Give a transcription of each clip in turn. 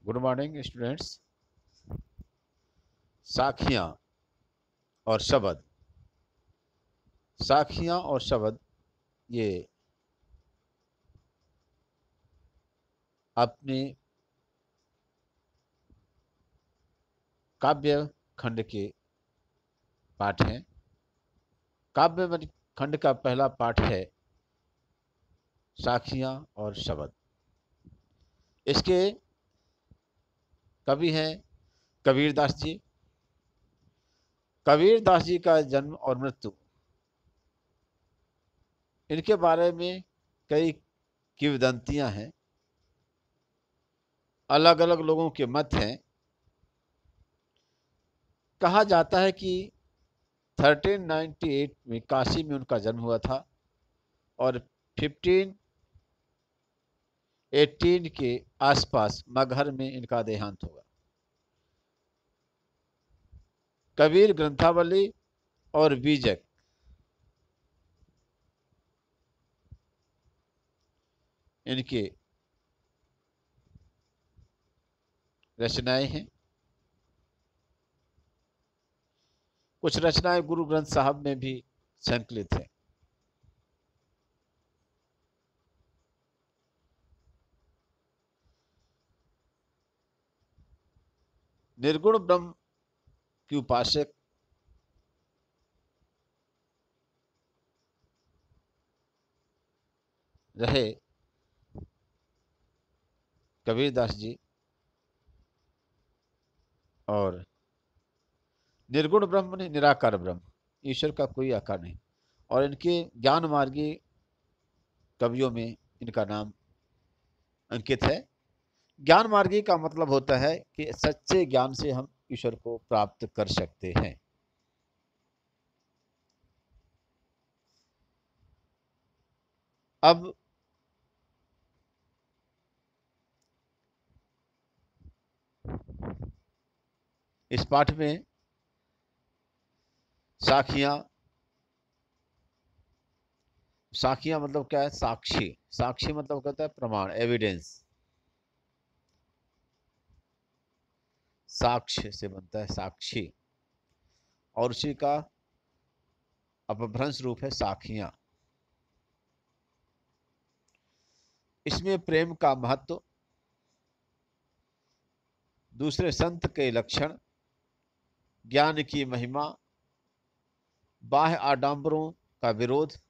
Good morning students. साखियाँ और शब्द। साखियाँ और शब्द ये अपने काव्य खंड के पाठ हैं। काव्य खंड का पहला पाठ है साखियाँ और शब्द। इसके कवि हैं कबीरदास जी। कबीरदास जी का जन्म और मृत्यु, इनके बारे में कई किंवदंतियां हैं, अलग अलग लोगों के मत हैं। कहा जाता है कि 1398 में काशी में उनका जन्म हुआ था और 1518 के आसपास मगहर में इनका देहांत होगा। कबीर ग्रंथावली और बीजक इनके रचनाएं हैं। कुछ रचनाएं गुरु ग्रंथ साहब में भी संकलित है। निर्गुण ब्रह्म की उपासक रहे कबीरदास जी और निर्गुण ब्रह्म ने निराकार ब्रह्म, ईश्वर का कोई आकार नहीं। और इनके ज्ञान मार्गी कवियों में इनका नाम अंकित है। ज्ञान मार्गी का मतलब होता है कि सच्चे ज्ञान से हम ईश्वर को प्राप्त कर सकते हैं। अब इस पाठ में साखियां, साखियां मतलब क्या है? साक्षी। साक्षी मतलब कहता है प्रमाण, एविडेंस। साक्ष्य से बनता है साक्षी, और उसी का अपभ्रंश रूप है साखियां। इसमें प्रेम का महत्व, दूसरे संत के लक्षण, ज्ञान की महिमा, बाह्य आडंबरों का विरोध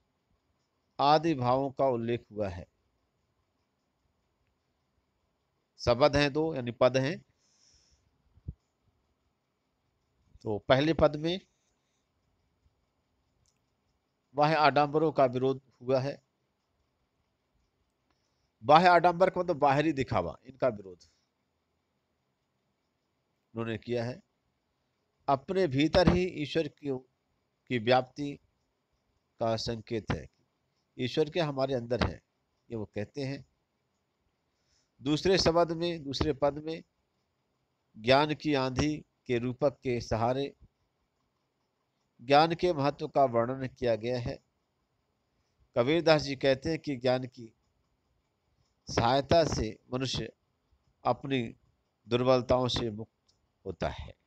आदि भावों का उल्लेख हुआ है। शब्द हैं दो, यानी पद हैं। तो पहले पद में बाह्य आडंबरों का विरोध हुआ है। बाह्य आडंबर का मतलब बाहरी दिखावा, इनका विरोध उन्होंने किया है। अपने भीतर ही ईश्वर की व्याप्ति का संकेत है। ईश्वर के हमारे अंदर है, ये वो कहते हैं। दूसरे शब्द में, दूसरे पद में ज्ञान की आंधी के रूपक के सहारे ज्ञान के महत्व का वर्णन किया गया है। कबीरदास जी कहते हैं कि ज्ञान की सहायता से मनुष्य अपनी दुर्बलताओं से मुक्त होता है।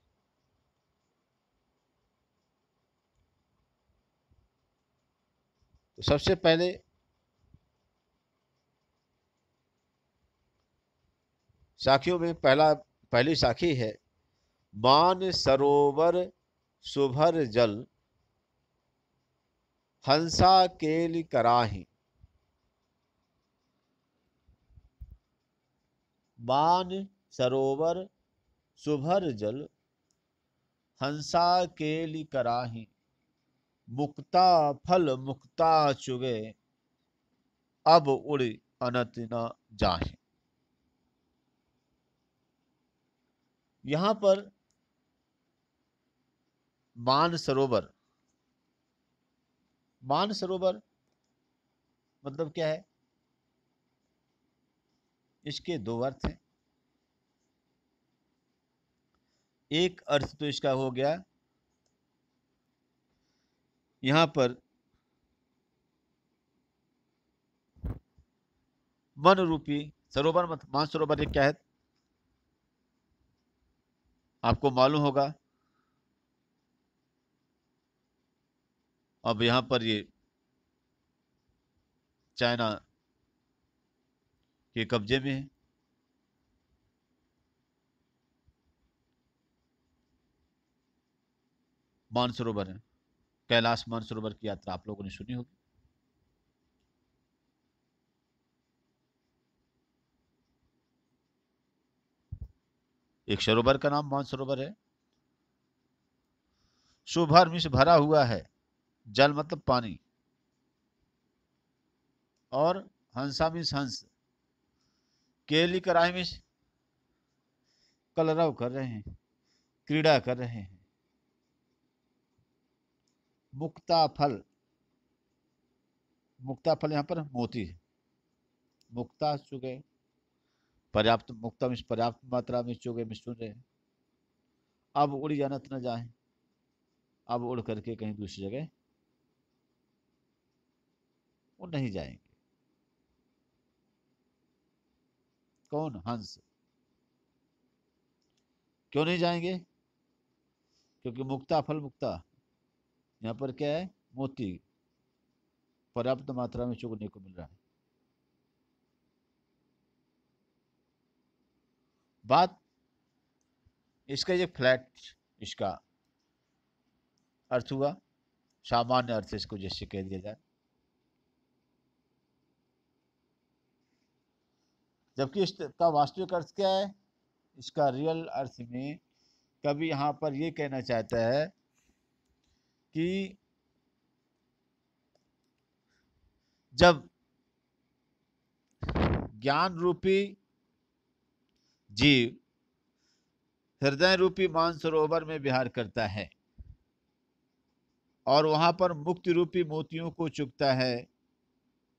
तो सबसे पहले साखियों में पहली साखी है, मान सरोवर सुभर जल हंसा केली कराही। मान सरोवर सुभर जल हंसा केली कराही, मुक्ता फल मुक्ता चुगे अब उड़ी अनत न जाहे। यहां पर मान सरोवर, मान सरोवर मतलब क्या है? इसके दो अर्थ हैं। एक अर्थ तो इसका हो गया, यहां पर मन रूपी सरोवर, मान सरोवर क्या है? आपको मालूम होगा अब यहाँ पर ये चाइना के कब्जे में है। मानसरोवर है, कैलाश मानसरोवर की यात्रा आप लोगों ने सुनी होगी। एक सरोवर का नाम मानसरोवर है। शुभर में से भरा हुआ है, जल मतलब पानी, और हंसा मीन्स हंस, केली कराई में कलरव कर रहे हैं, क्रीड़ा कर रहे हैं। मुक्ता फल, मुक्ता फल यहाँ पर मोती है। मुक्ता चुगे, पर्याप्त, मुक्ता में पर्याप्त मात्रा में चुगे में सुन रहे हैं। अब उड़ जानत न जाए, अब उड़ करके कहीं दूसरी जगह वो नहीं जाएंगे। कौन? हंस। क्यों नहीं जाएंगे? क्योंकि मुक्ता फल, मुक्ता यहाँ पर क्या है? मोती पर्याप्त मात्रा में चुगने को मिल रहा है। बात इसका ये फ्लैट, इसका अर्थ हुआ, सामान्य अर्थ इसको जैसे कह दिया जाए। जबकि इसका वास्तविक अर्थ क्या है? इसका रियल अर्थ में कभी यहाँ पर ये कहना चाहता है कि जब ज्ञान रूपी जीव हृदय रूपी मानसरोवर में विहार करता है और वहां पर मुक्ति रूपी मोतियों को चुगता है,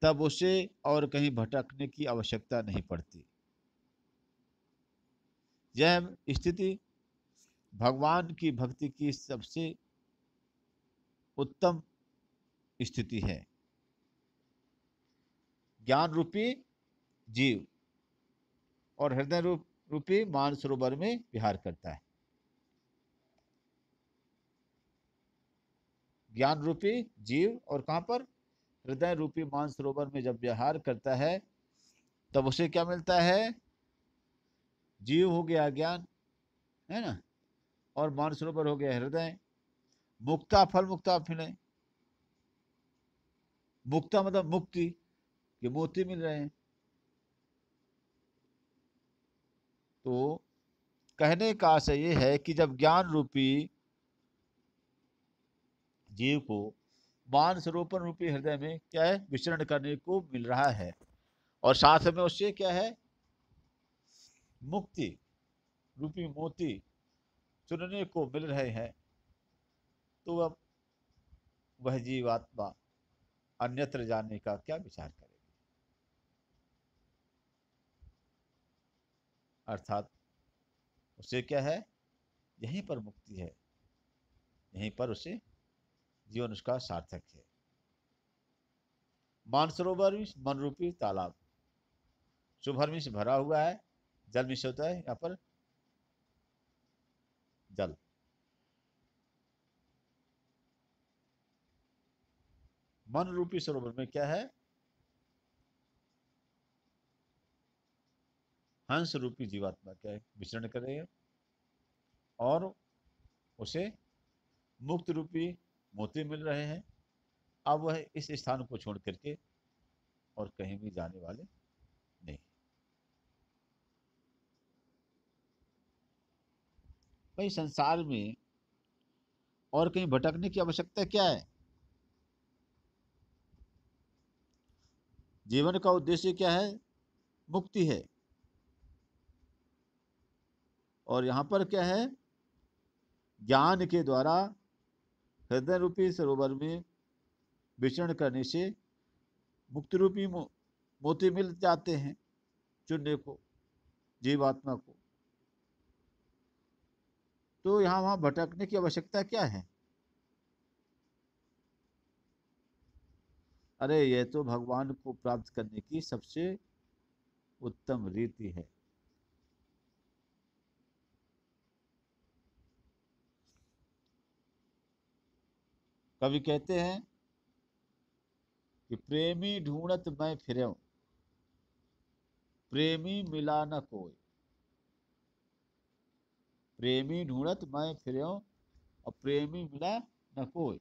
तब उसे और कहीं भटकने की आवश्यकता नहीं पड़ती। यह स्थिति भगवान की भक्ति की सबसे उत्तम स्थिति है। ज्ञान रूपी जीव और हृदय रूपी मानसरोवर में विहार करता है। ज्ञान रूपी जीव और कहां पर? हृदय रूपी मानसरोवर में जब विहार करता है तब उसे क्या मिलता है? जीव हो गया ज्ञान, है ना, और मानसरोवर हो गया हृदय। मुक्ता फल, मुक्ता फल, मुक्ता मतलब मुक्ति के मोती मिल रहे हैं। तो कहने का आशय ये है कि जब ज्ञान रूपी जीव को मानसरोवर रूपी हृदय में क्या है? विचरण करने को मिल रहा है, और साथ में उससे क्या है? मुक्ति रूपी मोती चुनने को मिल रहे हैं। तो अब वह जीवात्मा अन्यत्र जाने का क्या विचार करेगी? अर्थात उसे क्या है? यहीं पर मुक्ति है, यहीं पर उसे जीवन उसका सार्थक है। मानसरोवर मन रूपी तालाब, शुभर में से भरा हुआ है, जल में से होता है यहाँ पर जल। मन रूपी सरोवर में क्या है? हंस रूपी जीवात्मा क्या है? विचरण कर रही है, और उसे मुक्त रूपी मोती मिल रहे हैं। अब वह इस स्थान को छोड़ करके और कहीं भी जाने वाले नहीं। भाई संसार में और कहीं भटकने की आवश्यकता क्या है? जीवन का उद्देश्य क्या है? मुक्ति है। और यहां पर क्या है? ज्ञान के द्वारा हृदय रूपी सरोवर में विचरण करने से मुक्ति रूपी मोती मिल जाते हैं चुनने को, जीवात्मा को। तो यहाँ वहां भटकने की आवश्यकता क्या है? अरे ये तो भगवान को प्राप्त करने की सबसे उत्तम रीति है। कवि कहते हैं कि प्रेमी ढूंढत मैं फिरऊं, प्रेमी मिला न कोई। प्रेमी ढूंढत मैं फिरऊं और प्रेमी मिला न कोई।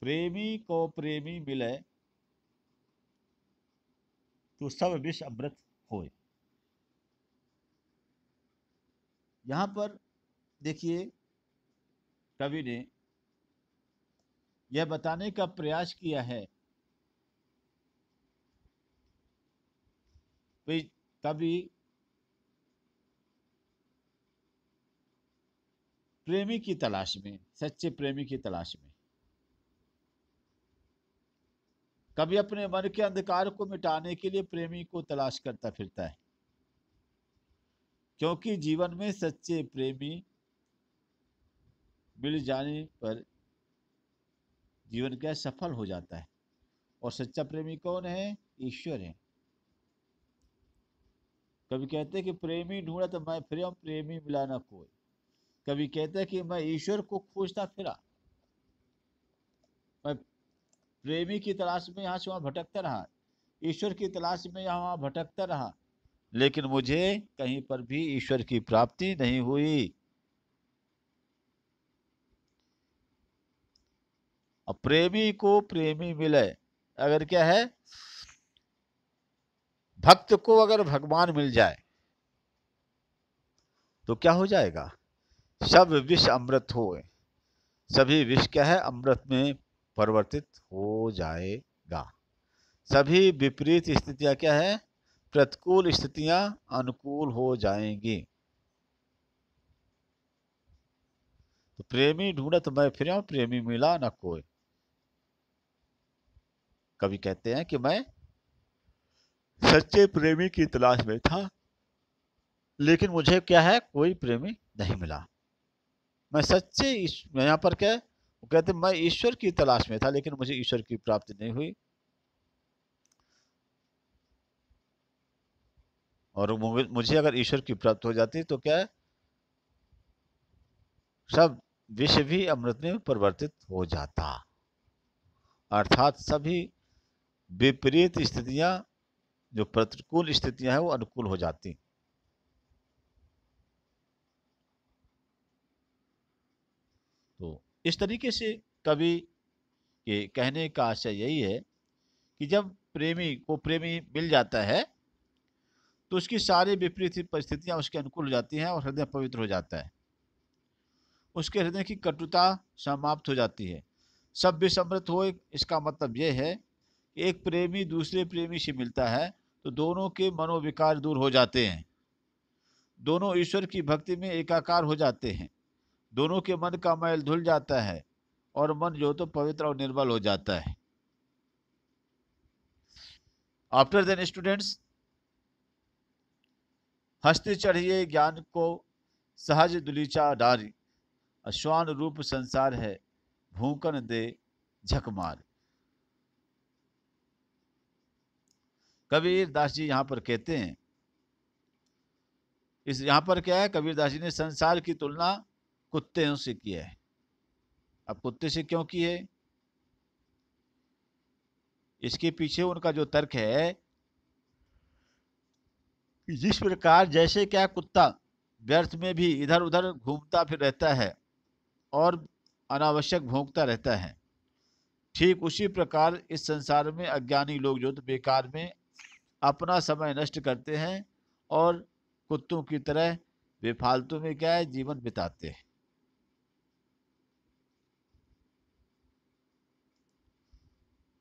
प्रेमी को प्रेमी मिले तो सब विष अमृत होए। यहां पर देखिए, कवि ने यह बताने का प्रयास किया है कि कभी प्रेमी की तलाश में, सच्चे प्रेमी की तलाश में, कभी अपने मन के अंधकार को मिटाने के लिए प्रेमी को तलाश करता फिरता है, क्योंकि जीवन में सच्चे प्रेमी मिल जाने पर जीवन क्या सफल हो जाता है। और सच्चा प्रेमी कौन है? ईश्वर है। कभी कहते हैं कि प्रेमी ढूंढत मैं फिरऊं, प्रेमी मिला ना कोई। कभी कहते हैं कि मैं ईश्वर को खोजता फिरा, मैं प्रेमी की तलाश में यहां से वहां भटकता रहा, ईश्वर की तलाश में यहां वहां भटकता रहा, लेकिन मुझे कहीं पर भी ईश्वर की प्राप्ति नहीं हुई। और प्रेमी को प्रेमी मिले, अगर क्या है, भक्त को अगर भगवान मिल जाए तो क्या हो जाएगा? सब विष अमृत हो, सभी विष क्या है? अमृत में परिवर्तित हो जाएगा। सभी विपरीत स्थितियां क्या है? प्रतिकूल स्थितियां अनुकूल हो जाएंगी। तो प्रेमी ढूंढत मैं फिरऊं, प्रेमी मिला न कोई। कवि कहते हैं कि मैं सच्चे प्रेमी की तलाश में था, लेकिन मुझे क्या है, कोई प्रेमी नहीं मिला। मैं सच्चे यहाँ पर क्या है, वो कहते मैं ईश्वर की तलाश में था, लेकिन मुझे ईश्वर की प्राप्ति नहीं हुई। और मुझे अगर ईश्वर की प्राप्ति हो जाती तो क्या है, सब विष भी अमृत में परिवर्तित हो जाता। अर्थात सभी विपरीत स्थितियां, जो प्रतिकूल स्थितियां हैं, वो अनुकूल हो जाती। तो इस तरीके से कवि के कहने का आशय यही है कि जब प्रेमी को प्रेमी मिल जाता है तो उसकी सारी विपरीत परिस्थितियां उसके अनुकूल हो जाती हैं और हृदय पवित्र हो जाता है। उसके हृदय की कटुता समाप्त हो जाती है। सब विषमृत हो, इसका मतलब यह है कि एक प्रेमी दूसरे प्रेमी से मिलता है तो दोनों के मनोविकार दूर हो जाते हैं, दोनों ईश्वर की भक्ति में एकाकार हो जाते हैं, दोनों के मन का मैल धुल जाता है और मन जो तो पवित्र और निर्मल हो जाता है। आफ्टर देन स्टूडेंट्स, हंसते चढ़िए ज्ञान को सहज दुलीचा डारी, अश्वान रूप संसार है भूकन दे झक मार। कबीर दास जी यहाँ पर कहते हैं, इस यहाँ पर क्या है, कबीर दास जी ने संसार की तुलना कुत्ते से की है। अब कुत्ते से क्यों की है? इसके पीछे उनका जो तर्क है कि जिस प्रकार जैसे क्या कुत्ता व्यर्थ में भी इधर उधर घूमता फिर रहता है और अनावश्यक भौंकता रहता है, ठीक उसी प्रकार इस संसार में अज्ञानी लोग जो तो बेकार में अपना समय नष्ट करते हैं और कुत्तों की तरह बेफालतू में क्या है, जीवन बिताते हैं।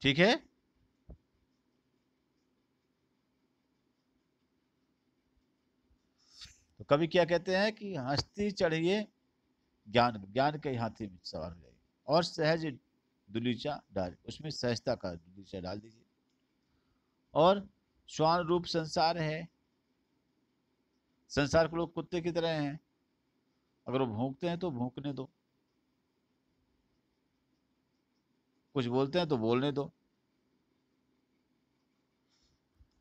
ठीक है। तो कभी क्या कहते हैं कि हंसती चढ़िए ज्ञान, ज्ञान के हाथी में सवार हो जाइए और सहज दुलीचा डाल, उसमें सहजता का दुलीचा डाल दीजिए। और श्वान रूप संसार है, संसार के लोग कुत्ते की तरह हैं, अगर वो भौंकते हैं तो भौंकने दो, कुछ बोलते हैं तो बोलने दो।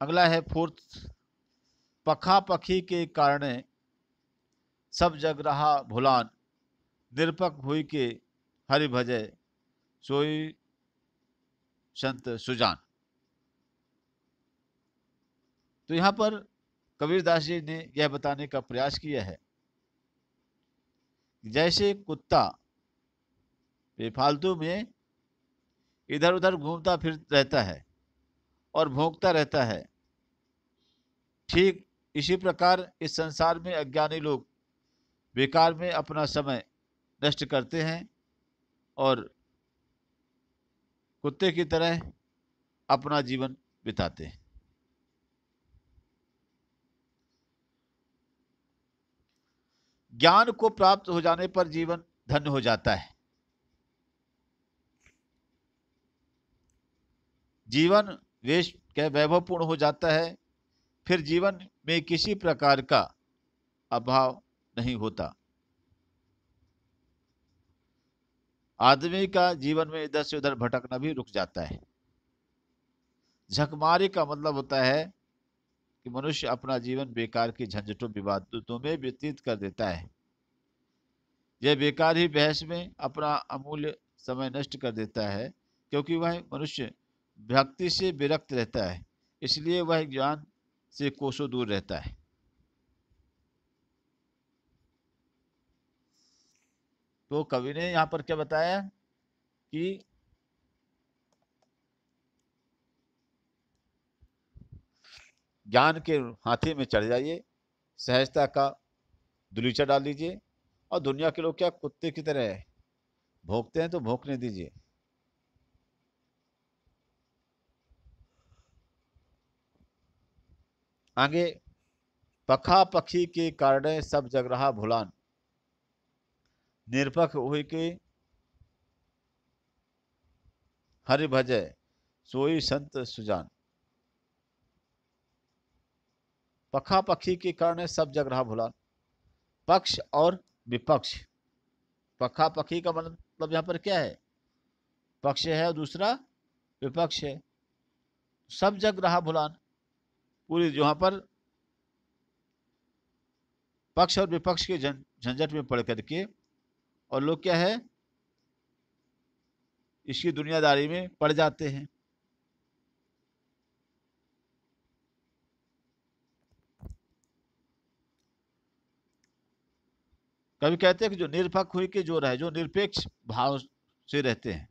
अगला है फोर्थ, पखा पखी के कारण सब जग रहा भुलान, निरपक हुई के हरि भजय, सोई संत सुजान। तो यहाँ पर कबीरदास जी ने यह बताने का प्रयास किया है, जैसे कुत्ता बेफालतू में इधर उधर घूमता फिर रहता है और भौंकता रहता है, ठीक इसी प्रकार इस संसार में अज्ञानी लोग बेकार में अपना समय नष्ट करते हैं और कुत्ते की तरह अपना जीवन बिताते हैं। ज्ञान को प्राप्त हो जाने पर जीवन धन्य हो जाता है। जीवन वेश के वैभवपूर्ण हो जाता है, फिर जीवन में किसी प्रकार का अभाव नहीं होता। आदमी का जीवन में इधर से उधर भटकना भी रुक जाता है। झकमारी का मतलब होता है कि मनुष्य अपना जीवन बेकार की झंझटों विवादों में व्यतीत कर देता है। यह बेकार ही बहस में अपना अमूल्य समय नष्ट कर देता है, क्योंकि वह मनुष्य भक्ति से विरक्त रहता है, इसलिए वह ज्ञान से कोसों दूर रहता है। तो कवि ने यहाँ पर क्या बताया कि ज्ञान के हाथी में चढ़ जाइए, सहजता का दुलीचा डाल लीजिए, और दुनिया के लोग क्या कुत्ते की तरह है, भौंकते हैं तो भौंकने दीजिए। आगे, पखा पखी के कारण सब जग रहा भुलान, निरपक हुई के हरि भजय, सोई संत सुजान। पखा पखी के कारण सब जग रहा भुलान, पक्ष और विपक्ष। पखा पखी का मतलब यहाँ पर क्या है, पक्ष है और दूसरा विपक्ष है। सब जग रहा भुलान, पूरी यहाँ पर पक्ष और विपक्ष के झंझट में पड़ करके और लोग क्या है, इसकी दुनियादारी में पड़ जाते हैं। कभी कहते हैं कि जो निरपक हुई के जो रहे, जो निरपेक्ष भाव से रहते हैं,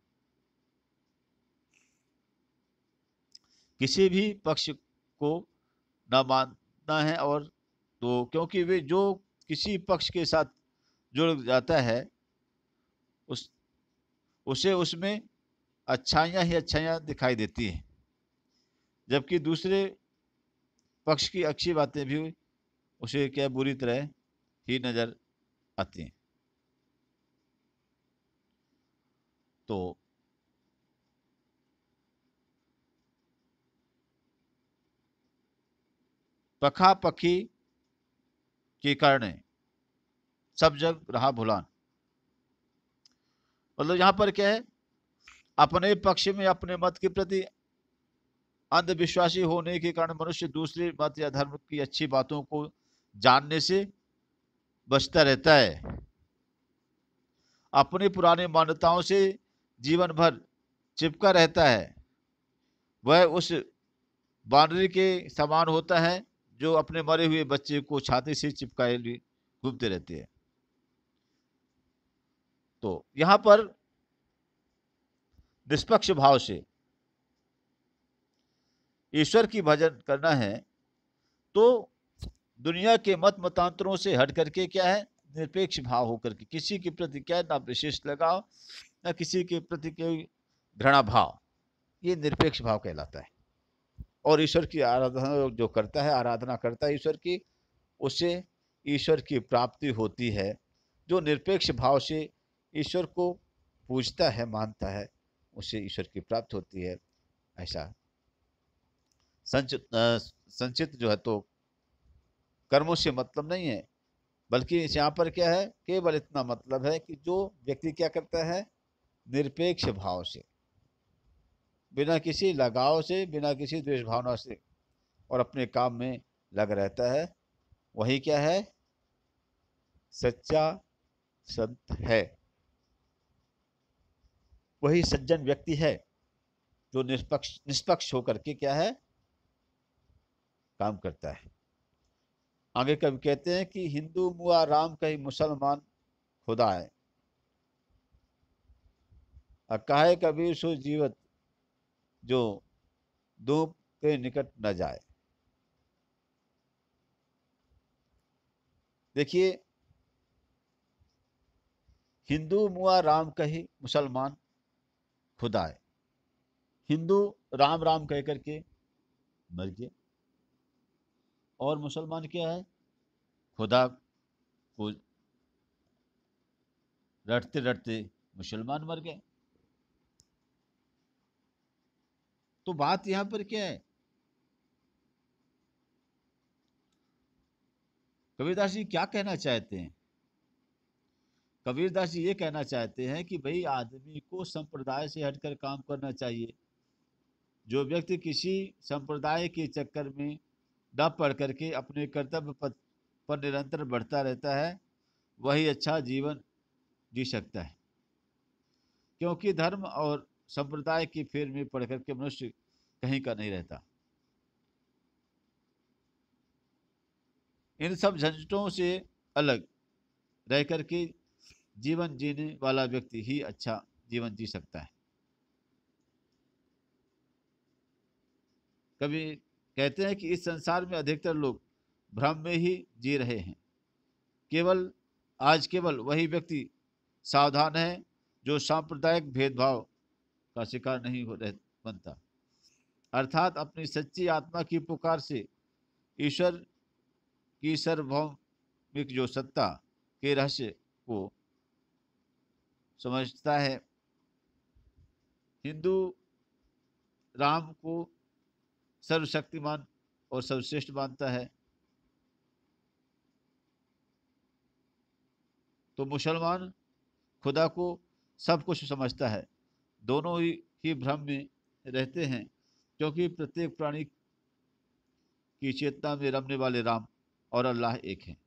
किसी भी पक्ष को न मानना है, और तो क्योंकि वे जो किसी पक्ष के साथ जुड़ जाता है उसे उसमें अच्छाइयाँ ही अच्छाइयाँ दिखाई देती हैं, जबकि दूसरे पक्ष की अच्छी बातें भी उसे क्या बुरी तरह ही नजर आती हैं। तो पखा पखी के कारण सब जग रहा भुलान, मतलब यहाँ पर क्या है, अपने पक्ष में अपने मत के प्रति अंधविश्वासी होने के कारण मनुष्य दूसरे मत या धर्म की अच्छी बातों को जानने से बचता रहता है। अपनी पुरानी मान्यताओं से जीवन भर चिपका रहता है। वह उस बानरी के समान होता है जो अपने मरे हुए बच्चे को छाती से चिपकाए लिए घूमते रहते हैं। तो यहां पर निष्पक्ष भाव से ईश्वर की भजन करना है, तो दुनिया के मत मतांतरों से हट करके क्या है, निरपेक्ष भाव होकर के, किसी के प्रति क्या है, ना विशेष लगाव ना किसी के प्रति कोई घृणा भाव, ये निरपेक्ष भाव कहलाता है। और ईश्वर की आराधना जो करता है, आराधना करता है ईश्वर की, उससे ईश्वर की प्राप्ति होती है। जो निरपेक्ष भाव से ईश्वर को पूजता है, मानता है, उससे ईश्वर की प्राप्ति होती है। ऐसा संचित जो है तो कर्मों से मतलब नहीं है, बल्कि यहाँ पर क्या है, केवल इतना मतलब है कि जो व्यक्ति क्या करता है, निरपेक्ष भाव से, बिना किसी लगाव से, बिना किसी द्वेष भावना से, और अपने काम में लग रहता है, वही क्या है, सच्चा संत है, वही सज्जन व्यक्ति है जो निष्पक्ष निष्पक्ष होकर के क्या है, काम करता है। आगे कभी कहते हैं कि हिंदू मुआ राम कही मुसलमान खुदा है, और कहे कबीर सो जीवत जो दो के निकट न जाए। देखिए, हिंदू मुआ राम कही मुसलमान खुदा है। हिंदू राम राम कह करके मर गए, और मुसलमान क्या है, खुदा को रटते रटते मुसलमान मर गए। तो बात यहां पर क्या है, कबीरदास जी क्या कहना चाहते हैं? कबीरदास जी ये कहना चाहते हैं कि भाई आदमी को संप्रदाय से हटकर काम करना चाहिए। जो व्यक्ति किसी संप्रदाय के चक्कर में न पड़ करके अपने कर्तव्य पथ पर निरंतर बढ़ता रहता है, वही अच्छा जीवन जी सकता है। क्योंकि धर्म और संप्रदाय की फेर में पड़ करके मनुष्य कहीं का नहीं रहता। इन सब झंझटों से अलग रह करके जीवन जीने वाला व्यक्ति ही अच्छा जीवन जी सकता है। कभी कहते हैं कि इस संसार में अधिकतर लोग भ्रम में ही जी रहे हैं। केवल वही व्यक्ति सावधान है जो सांप्रदायिक भेदभाव का शिकार नहीं बनता, अर्थात अपनी सच्ची आत्मा की पुकार से ईश्वर की सार्वभौमिक जो सत्ता के रहस्य को समझता है। हिंदू राम को सर्वशक्तिमान और सर्वश्रेष्ठ मानता है, तो मुसलमान खुदा को सब कुछ समझता है। दोनों ही भ्रम में रहते हैं, क्योंकि प्रत्येक प्राणी की चेतना में रमने वाले राम और अल्लाह एक हैं।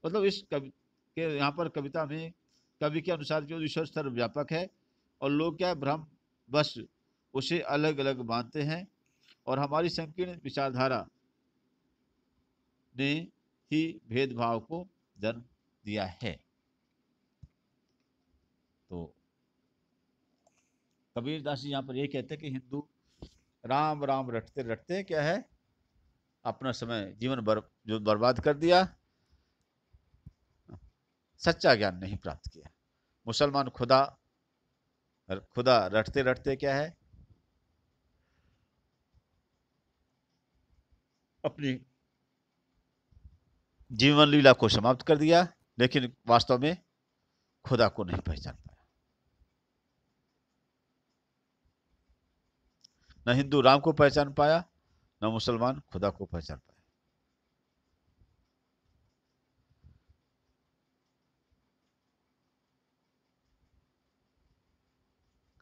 मतलब इस कवि के यहाँ पर कविता में कवि के अनुसार जो ईश्वर सर्वव्यापक है, और लोग क्या भ्रम बस उसे अलग अलग मानते हैं, और हमारी संकीर्ण विचारधारा ने ही भेदभाव को जन्म दिया है। तो कबीरदास जी यहाँ पर ये कहते हैं कि हिंदू राम राम रटते रटते क्या है, अपना समय जीवन जो बर्बाद कर दिया, सच्चा ज्ञान नहीं प्राप्त किया। मुसलमान खुदा खुदा रटते रटते क्या है, अपनी जीवन लीला को समाप्त कर दिया, लेकिन वास्तव में खुदा को नहीं पहचान पाया। न हिंदू राम को पहचान पाया, न मुसलमान खुदा को पहचान पाया।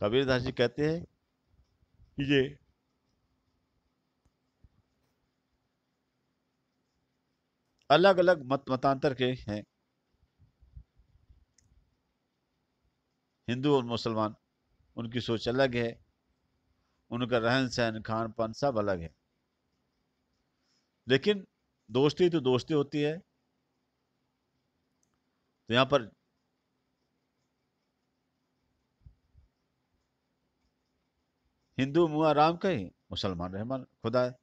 कबीरदास जी कहते हैं कि ये अलग अलग मतांतर के हैं, हिंदू और मुसलमान, उनकी सोच अलग है, उनका रहन सहन खान पान सब अलग है, लेकिन दोस्ती तो दोस्ती होती है। तो यहां पर हिंदू मुआ राम कहे, मुसलमान रहमान खुदा है।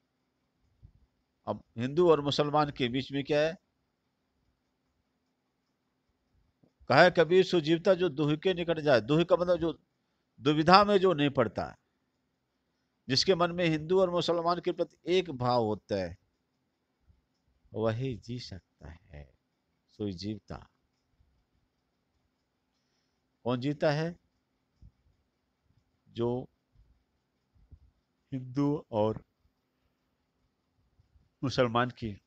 अब हिंदू और मुसलमान के बीच में क्या है, कहे कबीर सो जीवता जो दुहि के निकट जाए। दुहि का मतलब जो दुविधा में जो नहीं पड़ता, जिसके मन में हिंदू और मुसलमान के प्रति एक भाव होता है, वही जी सकता है। सो जीवता, कौन जीता है, जो हिंदू और मुसलमान की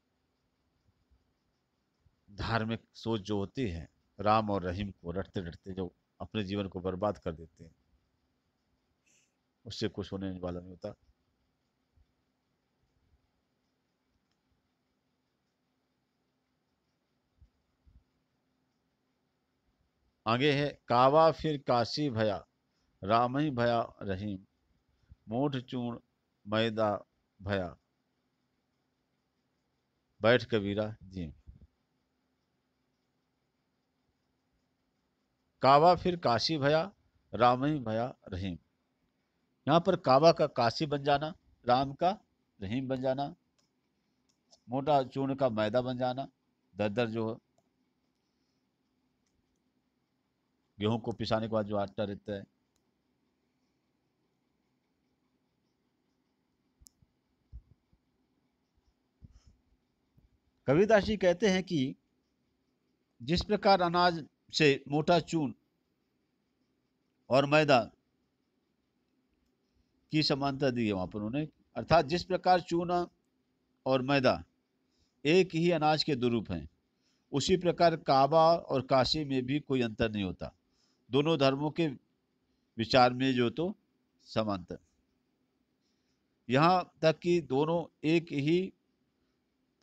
धार्मिक सोच जो होती है, राम और रहीम को रटते रटते जो अपने जीवन को बर्बाद कर देते हैं, उससे कुछ होने वाला नहीं होता। आगे है कावा फिर काशी भया, राम ही भया रहीम, मोठ चूर्ण मैदा भया, बैठ कबीरा जी। कावा फिर काशी भया, राम ही भया रहीम। यहाँ पर काबा का काशी बन जाना, राम का रहीम बन जाना, मोटा चूर्ण का मैदा बन जाना, दरदर जो गेहूं को पिसाने के बाद जो आटा रहता है। कबीरदास जी कहते हैं कि जिस प्रकार अनाज से मोटा चूर्ण और मैदा की समानता दी है वहां पर उन्होंने, अर्थात जिस प्रकार चूना और मैदा एक ही अनाज के दो रूप हैं, उसी प्रकार काबा और काशी में भी कोई अंतर नहीं होता। दोनों धर्मों के विचार में जो तो समानता, यहाँ तक कि दोनों एक ही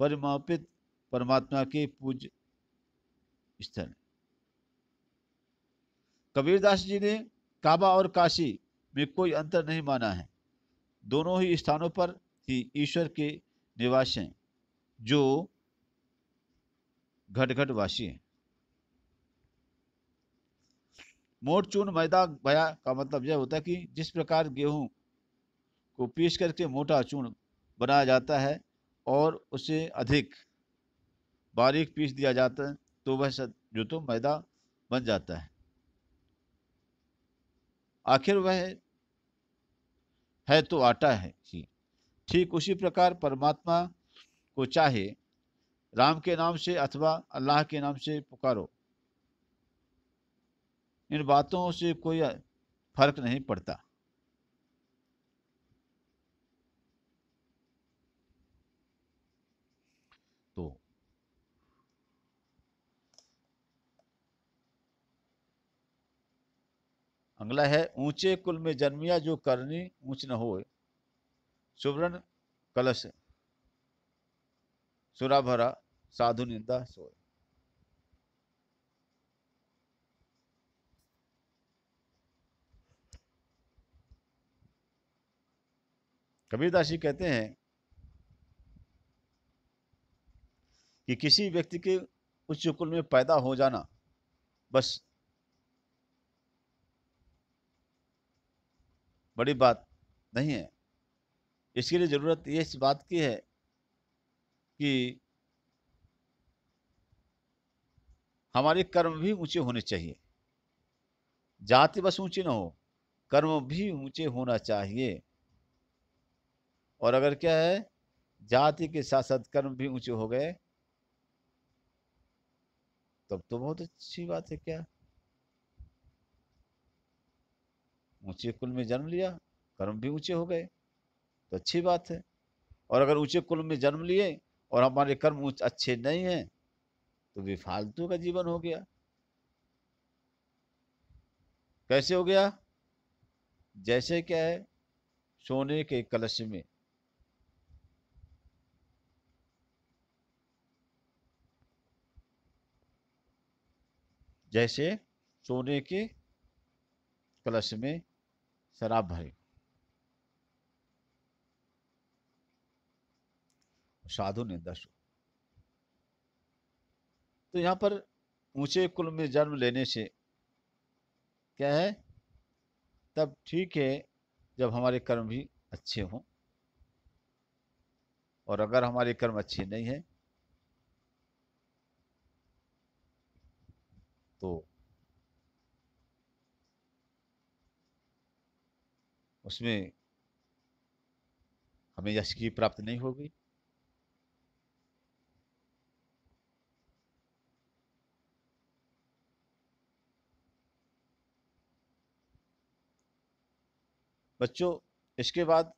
परिमापित परमात्मा के पूज्य स्थल। कबीरदास जी ने काबा और काशी में कोई अंतर नहीं माना है। दोनों ही स्थानों पर ही ईश्वर के निवास हैं, जो घट घट वासी हैं। मोट चूर्ण मैदा भया का मतलब यह होता है कि जिस प्रकार गेहूं को पीस करके मोटा चूर्ण बनाया जाता है और उसे अधिक बारीक पीस दिया जाता है, तो वह जो तो मैदा बन जाता है। आखिर वह है तो आटा है ही। ठीक उसी प्रकार परमात्मा को चाहे राम के नाम से अथवा अल्लाह के नाम से पुकारो, इन बातों से कोई फर्क नहीं पड़ता। तो अगला है ऊंचे कुल में जन्मिया जो करनी ऊंच न होए, सुवर्ण कलश सुरा भरा साधु निंदा सोए। कबीरदास जी कहते हैं कि किसी व्यक्ति के उच्च कुल में पैदा हो जाना बस बड़ी बात नहीं है। इसके लिए जरूरत ये इस बात की है कि हमारे कर्म भी ऊंचे होने चाहिए। जाति बस ऊंची ना हो, कर्म भी ऊंचे होना चाहिए। और अगर क्या है, जाति के साथ साथ कर्म भी ऊंचे हो गए, तब तो बहुत अच्छी बात है। क्या ऊंचे कुल में जन्म लिया, कर्म भी ऊंचे हो गए, तो अच्छी बात है। और अगर ऊंचे कुल में जन्म लिए और हमारे कर्म अच्छे नहीं हैं, तो भी फालतू का जीवन हो गया। कैसे हो गया? जैसे क्या है, सोने के कलश में जैसे सोने के कलश में शराब भरे, साधु ने दस। तो यहाँ पर ऊंचे कुल में जन्म लेने से क्या है, तब ठीक है जब हमारे कर्म भी अच्छे हों। और अगर हमारे कर्म अच्छे नहीं है, तो उसमें हमें यश की प्राप्ति नहीं होगी। बच्चों, इसके बाद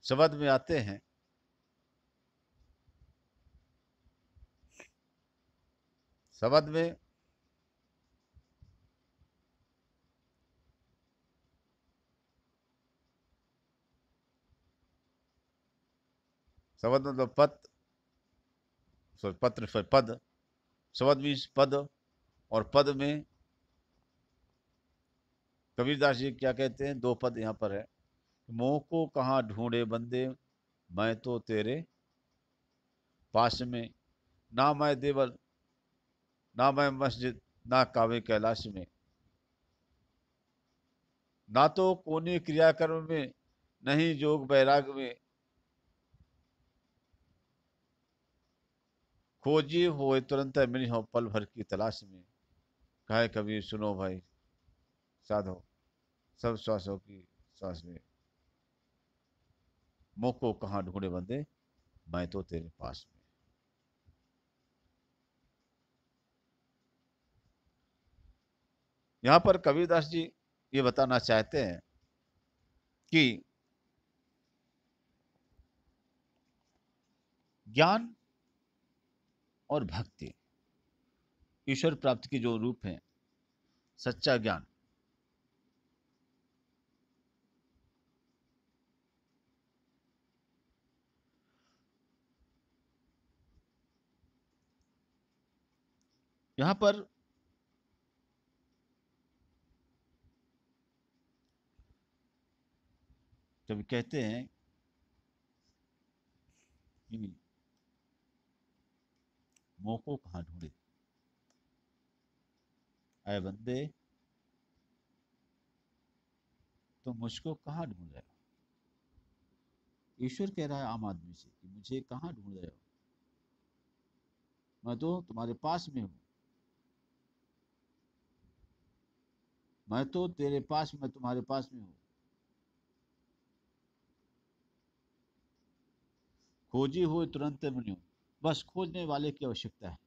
शब्द में आते हैं। शब्द में शब्द मतलब पत्र, पद, शब्द मीन्स पद, और पद में कबीरदास जी क्या कहते हैं, दो पद यहाँ पर है। मोह को कहाँ ढूंढे बंदे, मैं तो तेरे पास में, ना मैं देवल ना मैं मस्जिद, ना कावे कैलाश में, ना तो कोनी क्रियाकर्म में, नहीं जोग बैराग में, खोजी होए तुरंत मिली हो पल भर की तलाश में। कहे कबीर सुनो भाई साधो, सब श्वासों की श्वास में, मोह को कहाँ ढूंढे बंदे, मैं तो तेरे पास में। यहाँ पर कबीरदास जी ये बताना चाहते हैं कि ज्ञान और भक्ति ईश्वर प्राप्ति के जो रूप हैं, सच्चा ज्ञान, यहाँ पर जब कहते हैं कि मोह को कहाँ ढूंढे, आए बंदे तो मुझको कहाँ ढूंढ रहे हो। ईश्वर कह रहा है आम आदमी से कि मुझे कहाँ ढूंढ रहे हो, मैं तो तुम्हारे पास में हूँ, मैं तो तेरे पास, मैं तुम्हारे पास में हूँ। खोजी हुए तुरंत मिलूं, बस खोजने वाले की आवश्यकता है।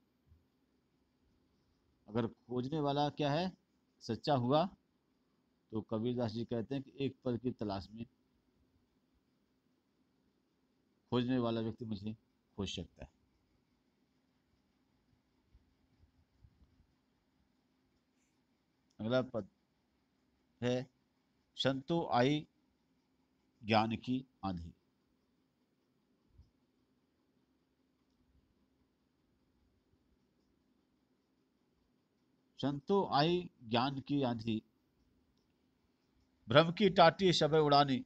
अगर खोजने वाला क्या है, सच्चा हुआ, तो कबीरदास जी कहते हैं कि एक पल की तलाश में खोजने वाला व्यक्ति मुझे खोज सकता है। अगला पद है, संतो आई ज्ञान की आंधी। संतो आई ज्ञान की आंधी, भ्रम की टाटी शबे उड़ानी,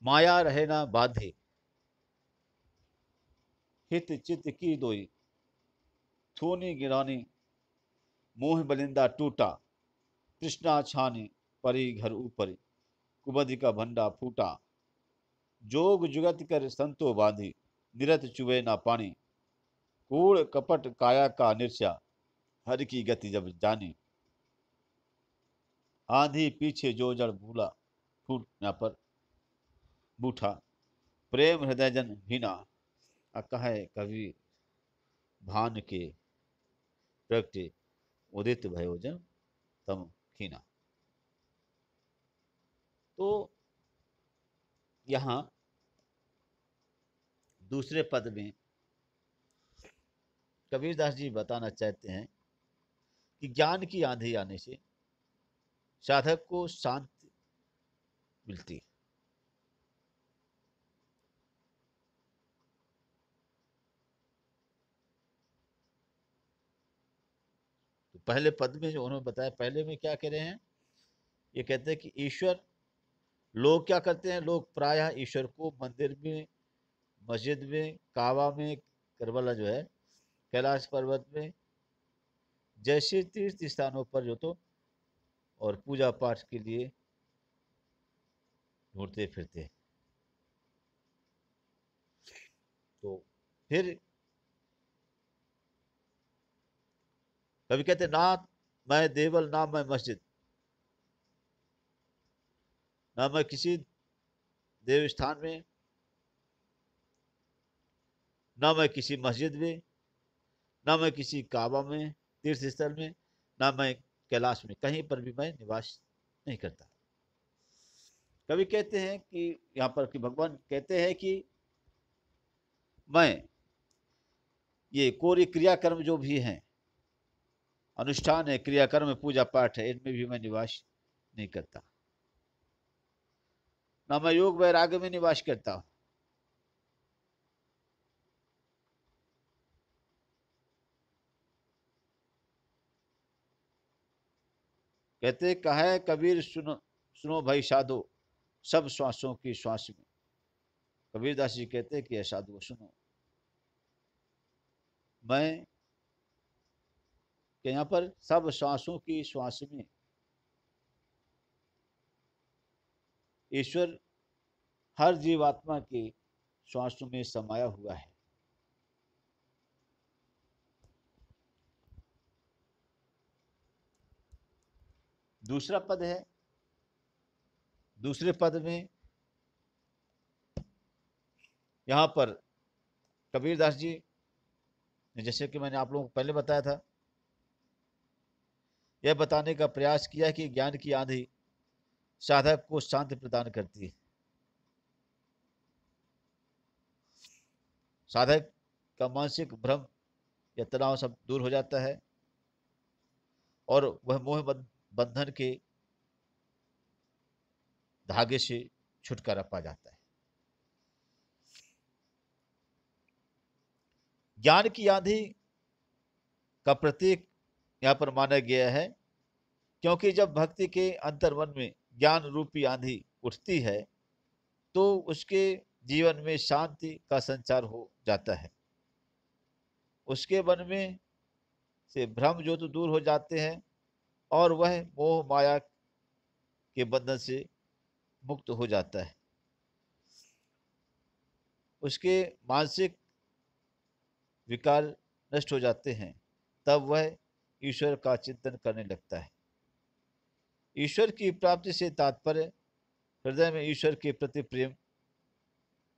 माया रहे ना बाधे, हित चित की दोई, थोनी गिरानी, मोह बलिंदा टूटा, कृष्णा छाने, परी घर ऊपर, कुबधि का भंडा फूटा, जोग जुगत कर संतो बांधी, निरत चुवे ना पानी, कूड़ कपट काया का निर्चा, हर की गति जब जानी, आंधी पीछे जो जड़ भूला, फूट न पर बूठा, प्रेम हृदय जन भीना, अकह कवि भान के प्रगटे, उदित भयो जन तम खीना। तो यहाँ दूसरे पद में कबीरदास जी बताना चाहते हैं कि ज्ञान की आंधी आने से साधक को शांति मिलती है। तो पहले पद में जो उन्होंने बताया, पहले में क्या कह रहे हैं, ये कहते हैं कि ईश्वर, लोग क्या करते हैं, लोग प्रायः ईश्वर को मंदिर में, मस्जिद में, काबा में, करबला जो है कैलाश पर्वत में, जैसे तीर्थ स्थानों पर जो तो और पूजा पाठ के लिए ढूंढते फिरते हैं। तो फिर कभी कहते ना मैं देवल, ना मैं मस्जिद, ना मैं किसी देव स्थान में, ना मैं किसी मस्जिद में, ना मैं किसी काबा में, तीर्थ स्थल में, ना मैं कैलाश में, कहीं पर भी मैं निवास नहीं करता। कभी कहते हैं कि यहाँ पर कि भगवान कहते हैं कि मैं ये कोई क्रियाकर्म जो भी हैं, अनुष्ठान है, क्रियाकर्म है, पूजा पाठ है, इनमें भी मैं निवास नहीं करता, ना मैं योग वैराग्य में निवास करता हूँ। कहते कहा है कबीर सुनो सुनो भाई साधो सब श्वासों की श्वास में। कबीरदास जी कहते हैं कि ऐ साधु सुनो, मैं कि यहाँ पर सब श्वासों की श्वास में ईश्वर हर जीवात्मा के श्वासों में समाया हुआ है। दूसरा पद है, दूसरे पद में यहाँ पर कबीरदास जी ने, जैसे कि मैंने आप लोगों को पहले बताया था, यह बताने का प्रयास किया कि ज्ञान की आंधी साधक को शांति प्रदान करती है। साधक का मानसिक भ्रम या तनाव सब दूर हो जाता है और वह मोह बंधन के धागे से छुटकारा पा जाता है। ज्ञान की आंधी का प्रतीक यहाँ पर माना गया है, क्योंकि जब भक्ति के अंतर्मन में ज्ञान रूपी आंधी उठती है तो उसके जीवन में शांति का संचार हो जाता है। उसके मन में से भ्रम जो तो दूर हो जाते हैं और वह मोह माया के बंधन से मुक्त हो जाता है। उसके मानसिक विकार नष्ट हो जाते हैं, तब वह ईश्वर का चिंतन करने लगता है। ईश्वर की प्राप्ति से तात्पर्य हृदय में ईश्वर के प्रति प्रेम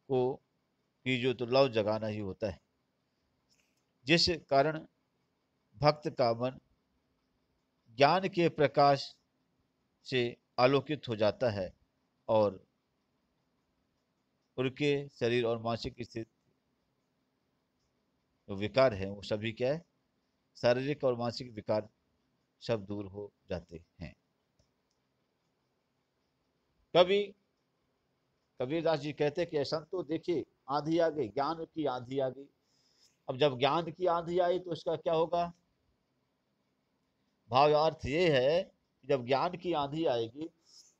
को की जो तो लव जगाना ही होता है, जिस कारण भक्त का मन ज्ञान के प्रकाश से आलोकित हो जाता है और उनके शरीर और मानसिक स्थिति जो विकार है वो सभी क्या है, शारीरिक और मानसिक विकार सब दूर हो जाते हैं। कभी कबीरदास जी कहते कि संतो देखिए आंधी आ गई, ज्ञान की आंधी आ गई। अब जब ज्ञान की आंधी आई तो उसका क्या होगा? भाव अर्थ ये है कि जब ज्ञान की आंधी आएगी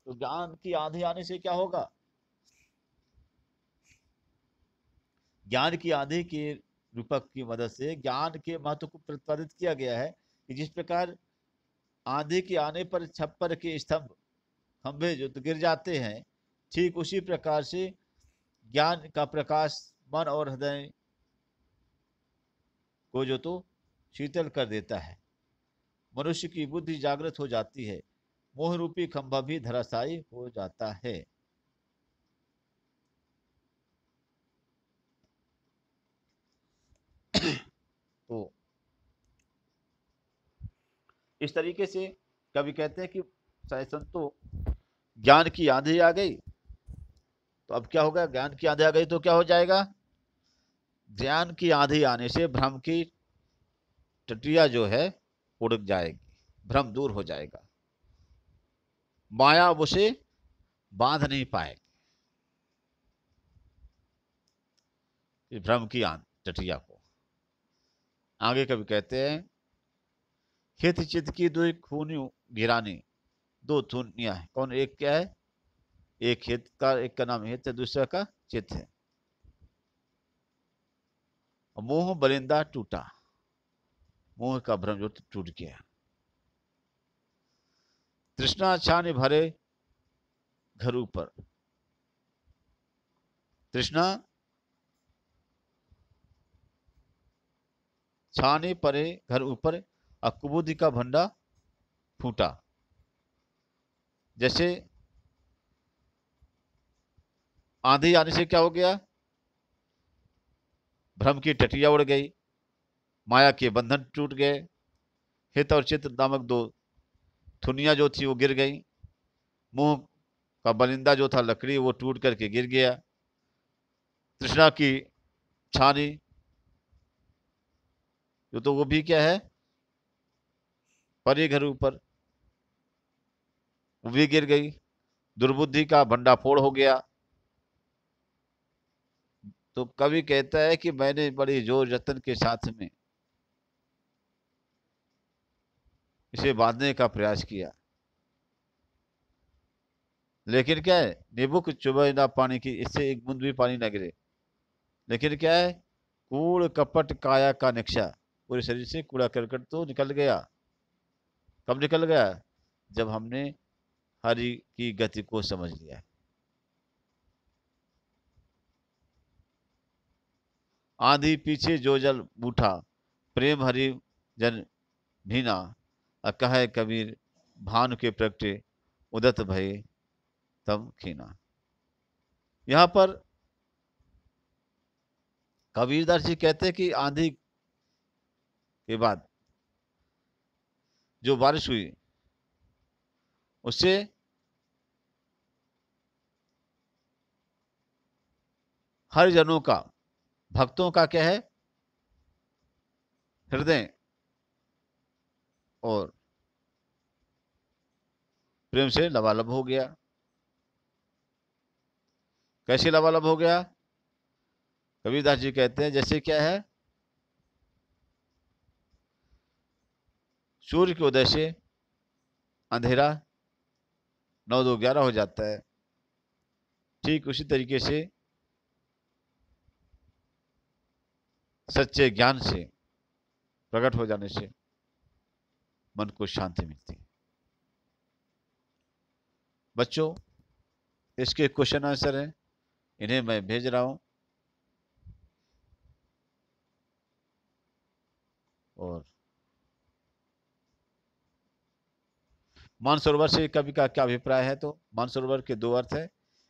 तो ज्ञान की आंधी आने से क्या होगा? ज्ञान की आंधी के रूपक की मदद से ज्ञान के महत्व को प्रतिपादित किया गया है कि जिस प्रकार आंधी के आने पर छप्पर के स्तंभ खंभे जो तो गिर जाते हैं, ठीक उसी प्रकार से ज्ञान का प्रकाश मन और हृदय को जो तो शीतल कर देता है। मनुष्य की बुद्धि जागृत हो जाती है, मोह रूपी खंभा भी धराशायी हो जाता है। तो इस तरीके से कभी कहते हैं कि संतो ज्ञान की आंधी आ गई तो अब क्या होगा? ज्ञान की आंधी आ गई तो क्या हो जाएगा? ज्ञान की आंधी आने से भ्रम की टटिया जो है उड़ जाएगी, भ्रम दूर हो जाएगा, माया उसे बांध नहीं पाएगी भ्रम की टटिया को। आगे कभी कहते हैं हित चित्त की दो खूनी गिरानी, दो थूनियां है। कौन? एक क्या है? एक हित का, एक का नाम हित है, दूसरा का चित्त है। मोह बलिंदा टूटा, मोह का भ्रम जो टूट गया। तृष्णा छाने भरे घर ऊपर, तृष्णा छाने परे घर ऊपर, कुबुद्धि का भंडा फूटा। जैसे आंधी आने से क्या हो गया? भ्रम की टटिया उड़ गई, माया के बंधन टूट गए, हित और चित्त नामक दो थुनिया जो थी वो गिर गई, मुंह का बलिंदा जो था लकड़ी वो टूट करके गिर गया, तृष्णा की छानी जो तो वो भी क्या है, परे घर ऊपर, वो भी गिर गई, दुर्बुद्धि का भंडाफोड़ हो गया। तो कवि कहता है कि मैंने बड़ी जोर जतन के साथ में इसे बांधने का प्रयास किया, लेकिन क्या है, नींबू की चुभे ना पानी की, इससे एक बूंद भी पानी ना गिरे। लेकिन क्या है, कूड़ कपट काया का निक्षा, पूरे शरीर से कूड़ा करकट तो निकल गया। कब निकल गया? जब हमने हरि की गति को समझ लिया। आंधी पीछे जो जल बूठा, प्रेम हरि जन भीना, कहे कबीर भानु के प्रगटे, उदत भये तम खीना। यहाँ पर कबीरदास जी कहते हैं कि आंधी के बाद जो बारिश हुई, उससे हर जनों का, भक्तों का क्या है, हृदय और प्रेम से लबालब हो गया। कैसे लबालब हो गया? कबीरदास जी कहते हैं जैसे क्या है, सूर्य के उदय से अंधेरा 9 2 11 हो जाता है, ठीक उसी तरीके से सच्चे ज्ञान से प्रकट हो जाने से मन को शांति मिलती है। बच्चों, इसके क्वेश्चन आंसर हैं, इन्हें मैं भेज रहा हूं। और मानसरोवर से कवि का क्या अभिप्राय है? तो मानसरोवर के दो अर्थ है।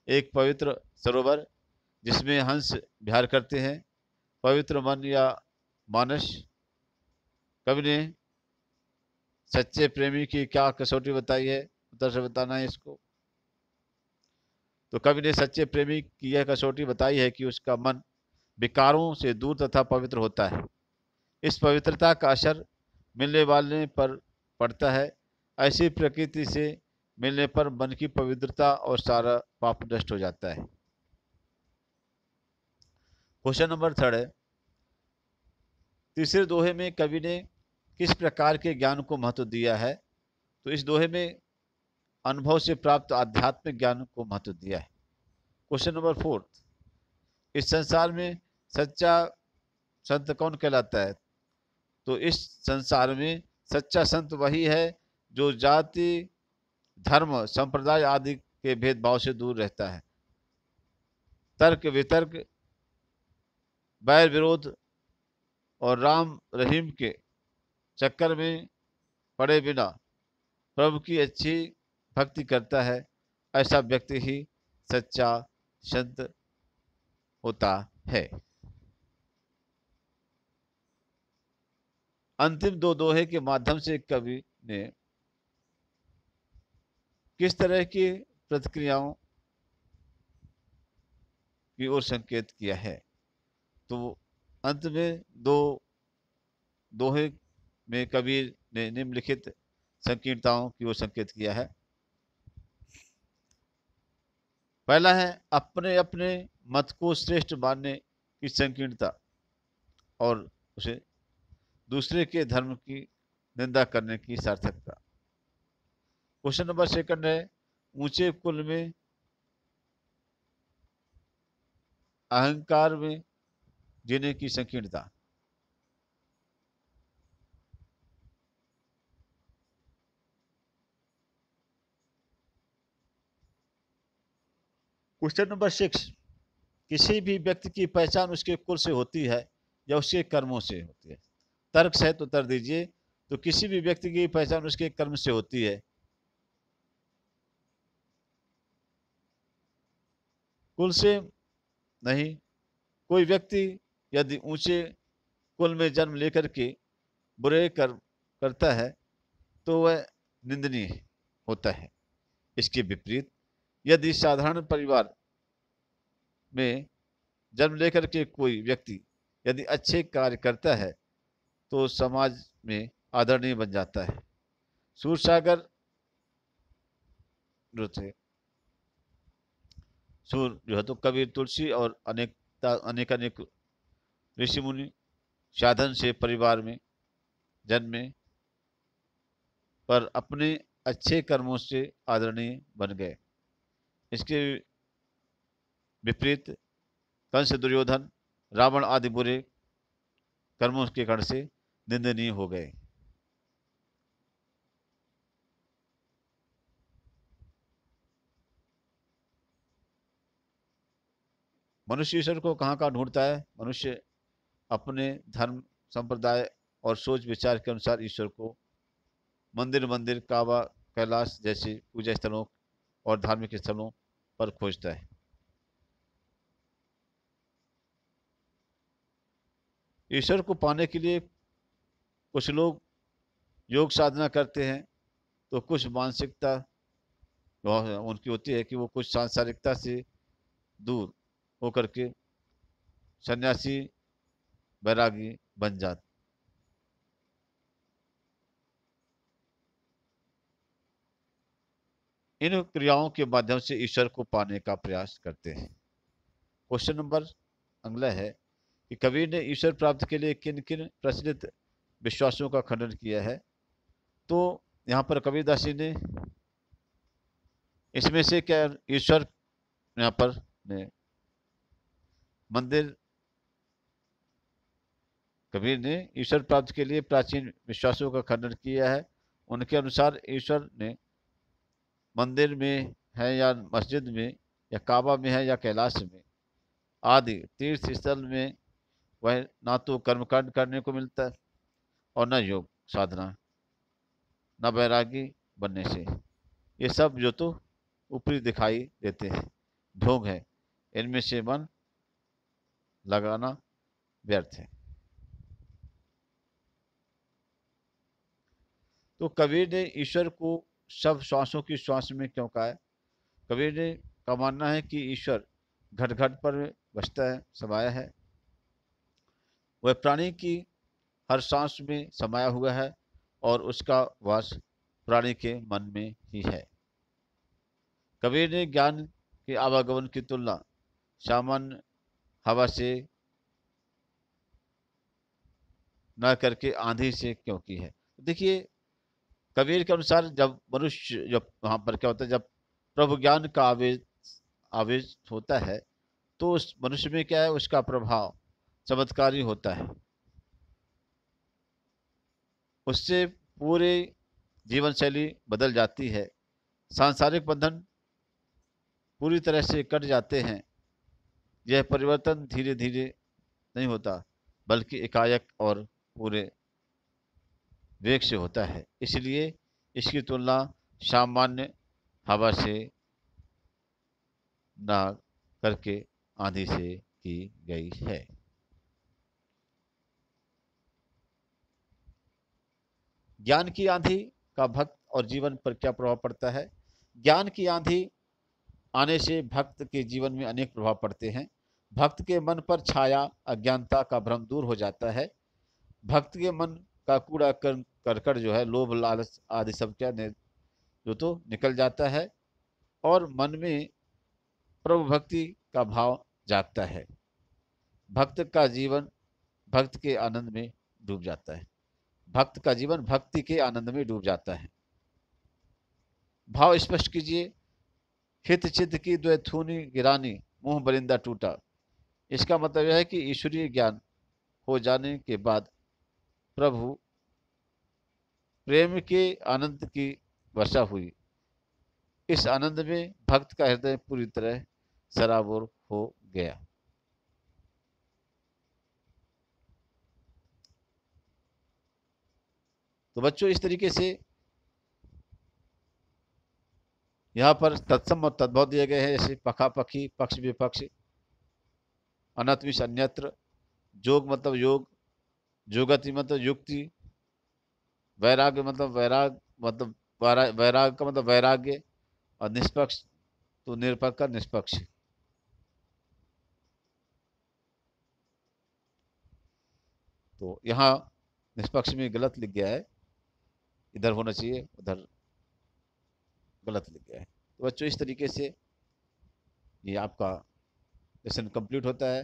एक पवित्र सरोवर जिसमें हंस विहार करते हैं, पवित्र मन या मानस। कवि ने सच्चे प्रेमी की क्या कसौटी बताई है? उत्तर से बताना है इसको। तो कवि ने सच्चे प्रेमी की यह कसौटी बताई है कि उसका मन विकारों से दूर तथा पवित्र होता है। इस पवित्रता का असर मिलने वाले पर पड़ता है। ऐसी प्रकृति से मिलने पर मन की पवित्रता और सारा पाप नष्ट हो जाता है। क्वेश्चन नंबर 3 है, तीसरे दोहे में कवि ने किस प्रकार के ज्ञान को महत्व दिया है? तो इस दोहे में अनुभव से प्राप्त आध्यात्मिक ज्ञान को महत्व दिया है। क्वेश्चन नंबर 4, इस संसार में सच्चा संत कौन कहलाता है? तो इस संसार में सच्चा संत वही है जो जाति, धर्म, संप्रदाय आदि के भेदभाव से दूर रहता है। तर्क वितर्क, बैर विरोध और राम रहीम के चक्कर में पड़े बिना प्रभु की अच्छी भक्ति करता है, ऐसा व्यक्ति ही सच्चा संत होता है। अंतिम दो दोहे के माध्यम से कवि ने किस तरह की प्रतिक्रियाओं की ओर संकेत किया है? तो अंत में दो दोहे में कबीर ने निम्नलिखित संकीर्णताओं की ओर संकेत किया है। पहला है अपने अपने मत को श्रेष्ठ मानने की संकीर्णता और उसे दूसरे के धर्म की निंदा करने की सार्थकता। क्वेश्चन नंबर 2 है ऊंचे कुल में अहंकार में जीने की संकीर्णता। क्वेश्चन नंबर 6, किसी भी व्यक्ति की पहचान उसके कुल से होती है या उसके कर्मों से होती है? तर्क से तो उत्तर दीजिए। तो किसी भी व्यक्ति की पहचान उसके कर्म से होती है, कुल से नहीं। कोई व्यक्ति यदि ऊंचे कुल में जन्म लेकर के बुरे कर्म करता है तो वह निंदनीय होता है। इसके विपरीत यदि साधारण परिवार में जन्म लेकर के कोई व्यक्ति यदि अच्छे कार्य करता है तो समाज में आदरणीय बन जाता है। सूरसागर जो थे, सूर जो है तो कबीर, तुलसी और अनेक अनेक ऋषि मुनि साधन से परिवार में जन्मे पर अपने अच्छे कर्मों से आदरणीय बन गए। इसके विपरीत कंस, दुर्योधन, रावण आदि बुरे कर्मों के कारण से निंदनीय हो गए। मनुष्य ईश्वर को कहाँ कहाँ ढूंढता है? मनुष्य अपने धर्म, संप्रदाय और सोच विचार के अनुसार ईश्वर को मंदिर मंदिर, काबा, कैलाश जैसे पूजा स्थलों और धार्मिक स्थलों पर खोजता है। ईश्वर को पाने के लिए कुछ लोग योग साधना करते हैं, तो कुछ मानसिकता उनकी होती है कि वो कुछ सांसारिकता से दूर होकर के सन्यासी, बैरागी बन जाते। इन क्रियाओं के माध्यम से ईश्वर को पाने का प्रयास करते हैं। क्वेश्चन नंबर अगला है कि कबीर ने ईश्वर प्राप्ति के लिए किन किन प्रचलित विश्वासों का खंडन किया है? तो यहाँ पर कबीरदास जी ने इसमें से क्या ईश्वर यहाँ पर ने मंदिर कबीर ने ईश्वर प्राप्ति के लिए प्राचीन विश्वासों का खंडन किया है। उनके अनुसार ईश्वर ने मंदिर में है या मस्जिद में या काबा में है या कैलाश में आदि तीर्थ स्थल में वह ना तो कर्मकांड करने को मिलता है और न योग साधना, न बैरागी बनने से। ये सब जो तो ऊपरी दिखाई देते हैं, ढोंग है, इनमें से मन लगाना व्यर्थ है। तो कबीर ने ईश्वर को सब श्वासों की श्वास में क्यों कहा है? कबीर ने का मानना है कि ईश्वर घट घट पर बसता है, समाया है। वह प्राणी की हर सांस में समाया हुआ है और उसका वास प्राणी के मन में ही है। कबीर ने ज्ञान के आवागमन की तुलना सामान्य हवा से न करके आंधी से क्यों की है? देखिए, कबीर के अनुसार जब मनुष्य, जब वहाँ पर क्या होता है, जब प्रभु ज्ञान का आवेश आवेश होता है, तो उस मनुष्य में क्या है, उसका प्रभाव चमत्कारी होता है। उससे पूरे जीवन शैली बदल जाती है, सांसारिक बंधन पूरी तरह से कट जाते हैं। यह परिवर्तन धीरे धीरे नहीं होता, बल्कि एकाएक और पूरे वेग से होता है। इसलिए इसकी तुलना सामान्य हवा से ना करके आंधी से की गई है। ज्ञान की आंधी का भक्त और जीवन पर क्या प्रभाव पड़ता है? ज्ञान की आंधी आने से भक्त के जीवन में अनेक प्रभाव पड़ते हैं। भक्त के मन पर छाया अज्ञानता का भ्रम दूर हो जाता है। भक्त के मन का कूड़ा करकट जो है, लोभ लालच आदि सब क्या जो तो निकल जाता है और मन में प्रभु भक्ति का भाव जागता है। भक्त का जीवन भक्त के आनंद में डूब जाता है। भक्त का जीवन भक्ति के आनंद में डूब जाता है। भाव स्पष्ट कीजिए। हित चित्त की द्वैथूनी गिरानी, मुंह बरिंदा टूटा। इसका मतलब यह है कि ईश्वरीय ज्ञान हो जाने के बाद प्रभु प्रेम के आनंद की वर्षा हुई। इस आनंद में भक्त का हृदय पूरी तरह सराबोर हो गया। तो बच्चों, इस तरीके से यहाँ पर तत्सम और तद्भव दिए गए हैं, जैसे पखापखी, पक्ष विपक्ष, अनत विष अन्यत्र, जोग मतलब योग, जोगति मतलब युक्ति, वैराग्य मतलब वैराग मतलब वैराग का मतलब वैराग्य, और निष्पक्ष तो निरपक्ष का निष्पक्ष। तो यहाँ निष्पक्ष में गलत लिख गया है, इधर होना चाहिए, उधर गलत लिख गया है। तो बच्चों, इस तरीके से ये आपका लेसन कंप्लीट होता है।